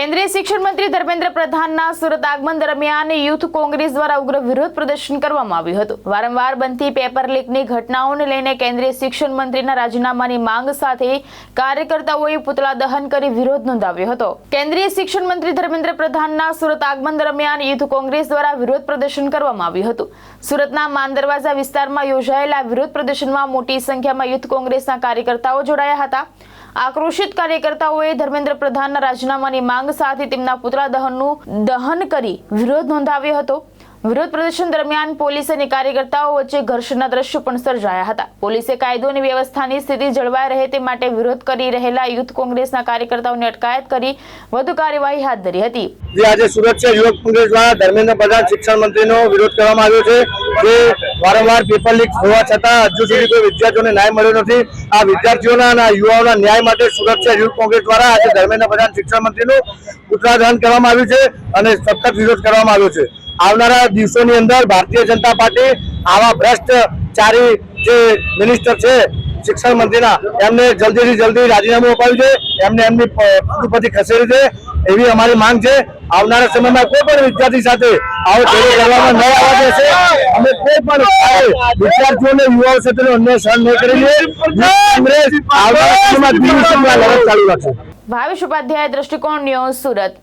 કેન્દ્રીય શિક્ષણ મંત્રી ધર્મેન્દ્ર પ્રધાનના સુરત આગમન દરમિયાન યુથ કોંગ્રેસ દ્વારા ઉગ્ર વિરોધ પ્રદર્શન કરવામાં આવ્યું હતું। વારંવાર બનતી પેપર લીકની ઘટનાઓને લઈને કેન્દ્રીય શિક્ષણ મંત્રીના રાજીનામાની માંગ સાથે કાર્યકર્તાઓએ પુતળા દહન કરી વિરોધ નોંધાવ્યો હતો। કેન્દ્રીય શિક્ષણ મંત્રી ધર્મેન્દ્ર પ્રધાનના સુરત આગમન દરમિયાન યુથ કોંગ્રેસ દ્વારા વિરોધ પ્રદર્શન કરવામાં આવ્યું હતું। સુરતના માન દરવાજા વિસ્તારમાં યોજાયેલા વિરોધ પ્રદર્શનમાં મોટી સંખ્યામાં યુથ કોંગ્રેસના કાર્યકર્તાઓ જોડાયા હતા। આક્રોશિત કાર્યકર્તાઓએ ધર્મેન્દ્ર પ્રધાનના રાજીનામાની માંગ સાથે તેમના પુતળા દહનનું દહન કરી વિરોધ નોંધાવ્યો હતો। વિરોધ પ્રદર્શન દરમિયાન પોલીસ અને કાર્યકર્તાઓ વચ્ચે ઘર્ષણના દ્રશ્યો પણ સર્જાયા હતા। પોલીસે કાયદો અને વ્યવસ્થાની સ્થિતિ જળવાઈ રહે તે માટે વિરોધ કરી રહેલા યુથ કોંગ્રેસના કાર્યકર્તાઓની અટકાયત કરી વધુ કાર્યવાહી હાથ ધરી હતી। આજે સુરત શહેર યુવક કોંગ્રેસ દ્વારા ધર્મેન્દ્ર પ્રધાન શિક્ષણ મંત્રીનો વિરોધ કરવામાં આવ્યો છે જે વારંવાર પેપર લીક હોવા છતાં હજુ સુધી કોઈ વિદ્યાર્થીઓને ન્યાય મળ્યો નથી। આ વિદ્યાર્થીઓના અને યુવાઓના ન્યાય માટે સુરત શહેર યુવક કોંગ્રેસ દ્વારા આજે ધર્મેન્દ્ર પ્રધાન શિક્ષણ મંત્રીનું પુતળા દહન કરવામાં આવ્યું છે અને સખત વિરોધ કરવામાં આવ્યો છે। આવનારા દિવસોની અંદર ભારતીય જનતા પાર્ટી આવા ભ્રષ્ટાચારી જે મિનિસ્ટર છે શિક્ષણ મંત્રીના એમને જલ્દીથી જલ્દી રાજીનામું અપાવ્યું છે, એમને એમની પદથી ખસેડી છે એવી અમારી માંગ છે। આવનારા સમયમાં કોઈ પણ વિદ્યાર્થી સાથે આવો ચેડો કરવામાં ન આવવા દેશે। અમે કોઈ પણ વિદ્યાર્થીઓને યુવાઓ સાથેનો અન્યાય સહન નહીં કરીએ। કોંગ્રેસ આવનારા સમયમાં દિલ્હી લડત ચાલુ રાખશે। ભાવેશ ઉપાધ્યાય, દ્રષ્ટિકોણ ન્યૂઝ, સુરત।